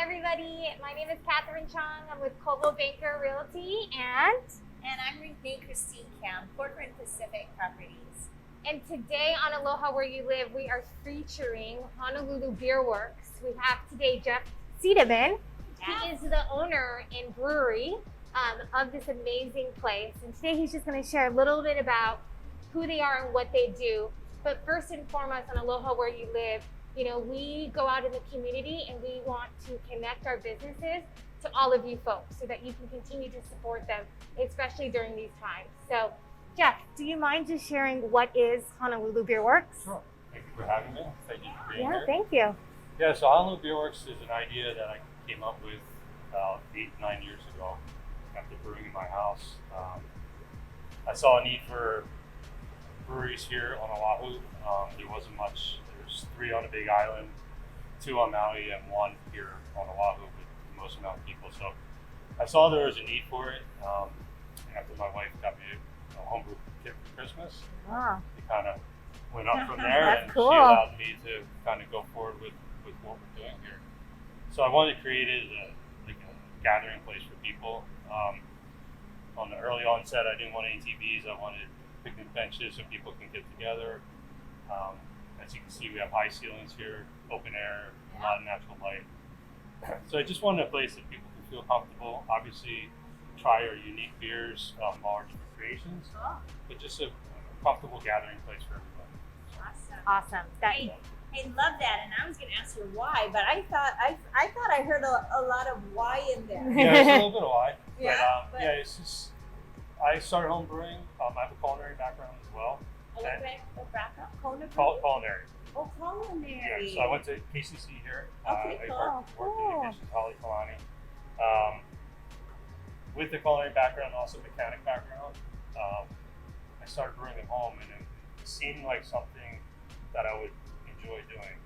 everybody. My name is Catherine Chong. I'm with Coldwell Banker Realty And I'm Renee Christine Camp, Portland Pacific Properties. and today on Aloha Where You Live, we are featuring Honolulu Beerworks. We have today Geoff Siedman. He is the owner and brewery of this amazing place. And today he's just going to share a little bit about who they are and what they do. But first and foremost, on Aloha Where You Live, you know, we go out in the community and we want to connect our businesses to all of you folks so that you can continue to support them, especially during these times. So, Geoff, do you mind just sharing what is Honolulu Beerworks? Sure. Thank you for having me. Thank you for being here. Thank you. Yeah, so Honolulu Beerworks is an idea that I came up with about 8-9 years ago after brewing in my house. I saw a need for breweries here on Oahu. There wasn't much. There's 3 on the Big Island, 2 on Maui, and 1 here on Oahu with the most amount of people. So I saw there was a need for it. After my wife got me a homebrew kit for Christmas, it kind of went up from there, and cool. She allowed me to kind of go forward with what we're doing here. So I wanted to create it as a gathering place for people. On the early onset, I didn't want ATVs. I wanted picnic benches so people can get together. As you can see, we have high ceilings here, open air, a lot of natural light. So I just wanted a place that people can feel comfortable. Obviously, try our unique beers, large creations, but just a comfortable gathering place for everybody. Awesome. I love that, and I was going to ask you why, but I thought I heard a lot of why in there. Yeah, there's a little bit of why. Yeah, but it's just, I started home brewing. I have a culinary background as well. Culinary. Oh, culinary. Yeah, so I went to KCC here. Okay, I worked in the kitchen, Holly Kalani. With the culinary background, also mechanic background, I started brewing at home, and it seemed like something that I would enjoy doing.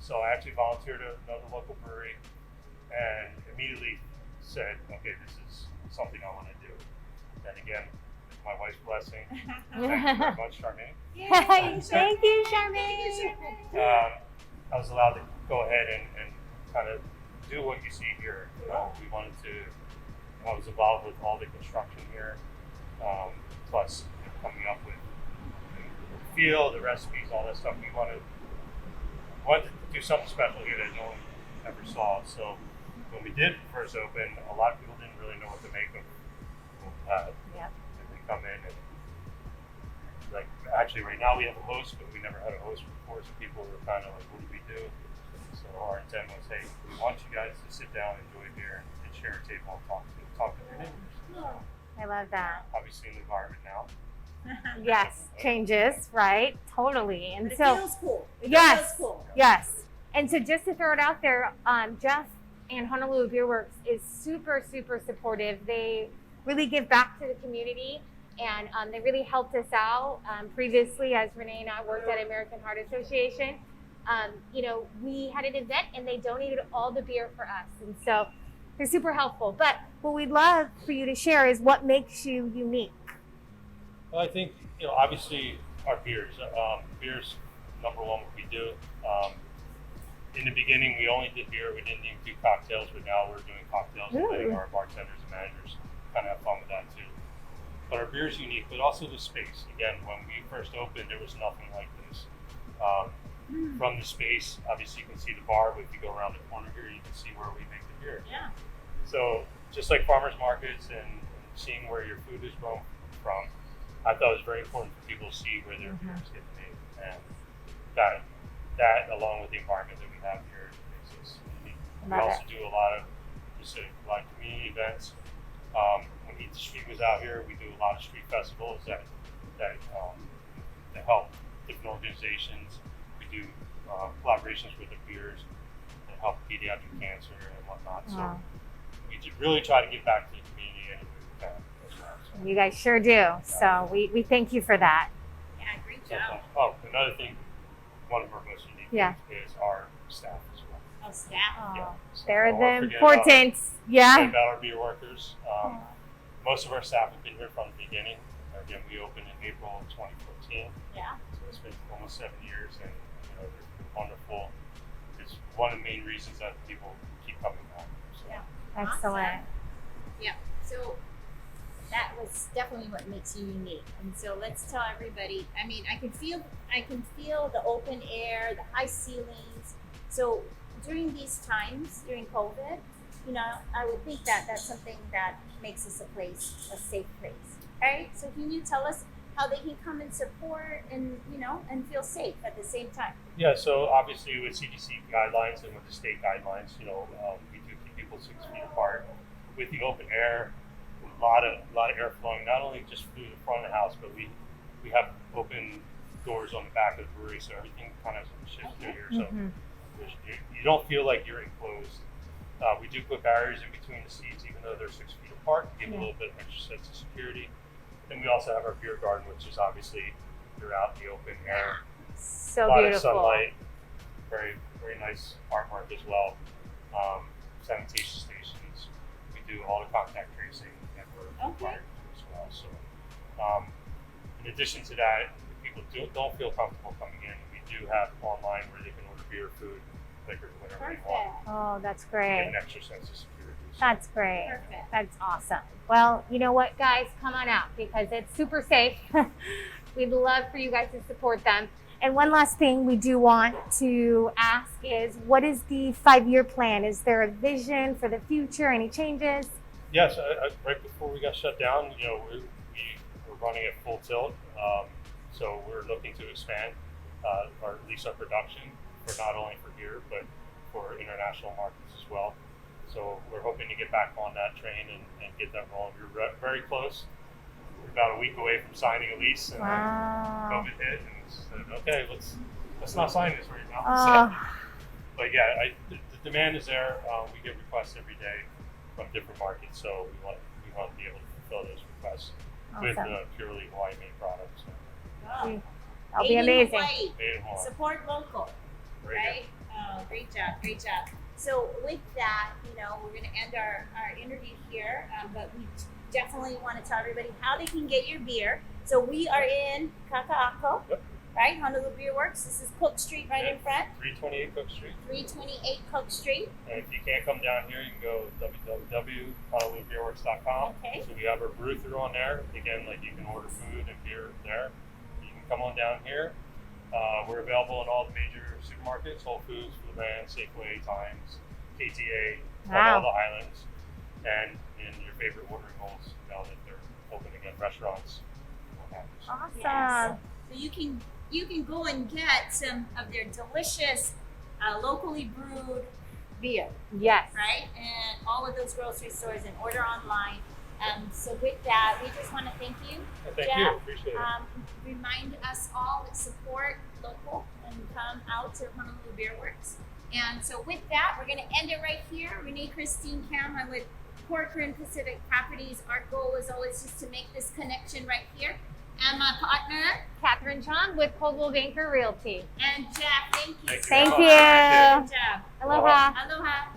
So I actually volunteered at another local brewery and immediately said, okay, this is something I want to do. And again, with my wife's blessing, thank you very much, Charmaine. Thank you, Charmaine. I was allowed to go ahead and kind of do what you see here. We wanted to, I was involved with all the construction here, plus coming up with the feel, the recipes, all that stuff. We wanted to do something special here that no one ever saw. So when we did first open, a lot of people didn't really know what to make of what we had. Yeah. And they come in and actually right now we have a host, but we never had a host before, so people were kind of like, what do we do? So our intent was, hey, we want you guys to sit down, enjoy beer, and share a table and talk to your neighbors. So, I love that. obviously in the environment now. Yes, changes, right? Totally. And But it so, feels cool. It yes, feels cool. yes. And so just to throw it out there, Geoff and Honolulu Beerworks is super, super supportive. They really give back to the community, and they really helped us out. Previously, as Renee and I worked at American Heart Association, you know, we had an event and they donated all the beer for us. And so they're super helpful. But what we'd love for you to share is what makes you unique. Well, I think, obviously our beers. Beer's number one what we do. In the beginning, we only did beer. We didn't even do cocktails, but now we're doing cocktails and letting our bartenders and managers kind of have fun with that too. But our beer is unique, but also the space. Again, when we first opened, there was nothing like this. From the space, obviously you can see the bar, but if you go around the corner here, you can see where we make the beer. Yeah. So just like farmers markets and seeing where your food is grown from, I thought it was very important for people to see where their beer is getting made. And that along with the environment that we have here makes us unique. We also do a lot of community events. When Eat the Street was out here, we do a lot of street festivals that help different organizations. We do collaborations with the beers that help pediatric cancer and whatnot. So we really try to give back to the community any way we can as well. So, You guys sure do. So we thank you for that. Yeah, great job. Another thing, one of our most unique things is our staff as well. Oh, staff. So They're don't the forget important. about our beer workers. Most of our staff have been here from the beginning. Again, we opened in April of 2014. Yeah. So it's been almost 7 years, and they've been wonderful. It's one of the main reasons that people keep coming Excellent. Yeah. So that was definitely what makes you unique. And so let's tell everybody. I mean, I can feel the open air, the high ceilings. So during these times, during COVID, you know, I would think that that's something that makes us a safe place, right? So can you tell us how they can come and support and, you know, and feel safe at the same time? Yeah, so obviously with CDC guidelines and with the state guidelines, you know, we do keep people 6 feet apart. With the open air, a lot of air flowing, not only just through the front of the house, but we have open doors on the back of the brewery, so everything kind of shifts through here. So you don't feel like you're enclosed. We do put barriers in between the seats, even though they're 6 feet apart, to give a little bit of extra sense of security. And we also have our beer garden, which is obviously you're out in the open air. So a lot beautiful. of sunlight, very, very nice artwork as well. Sanitation stations. We do all the contact tracing that we're required to do as well. So, in addition to that, if people don't feel comfortable coming in, we do have online where they can order beer, food, liquor, whatever they want. Oh, that's Get great. an extra sense of security. So, That's great. Perfect. That's awesome. Well, you know what, guys? Come on out because it's super safe. We'd love for you guys to support them. And one last thing we do want to ask is, what is the 5-year plan? Is there a vision for the future? Any changes? yes, right before we got shut down, you know, we were running at full tilt. So we're looking to expand, or at least our production, for not only for here, but for international markets as well. So we're hoping to get back on that train and get that rolling. We're very close. We're about a week away from signing a lease, and Wow. COVID hit, and said, okay, let's not sign this right now. Oh, But yeah, the demand is there. We get requests every day from different markets, so we want to be able to fulfill those requests with awesome. purely Hawaii-made products. Wow. That'll be Made in amazing. Hawaii. Made in Hawaii. Support local. Very Right? Oh, great job, great job. So with that, you know, we're going to end our interview here, but we definitely want to tell everybody how they can get your beer. So we are in Kaka'ako, Yep. right? Honolulu Beerworks. This is Cook Street right in front, 328 Cook Street. 328 Cook Street. And if you can't come down here, you can go www.honolulubeerworks.com. Okay. So we have our brew through on there. Again, like you can order food and beer there. You can come on down here. We're available in all the major supermarkets: Whole Foods, Foodland, Safeway, Times, KTA, on Wow. all the islands, and in your favorite watering holes now that they're open again, restaurants, what have you. So Awesome. Yes. So you can go and get some of their delicious, locally brewed beer, Yes. right? And all of those grocery stores and order online. So with that, we just want to thank you. Thank Jeff. you. Appreciate it. Remind us all to support local and come out to Honolulu Beerworks. And so with that, we're going to end it right here. Renee, Christine, Cam, I'm with Corcoran Pacific Properties. Our goal is always just to make this connection right here. And my partner, Catherine Chong with Coldwell Banker Realty. and Jeff, thank you. Thank you Thank very you. much. Appreciate it. Good job. Aloha. Aloha.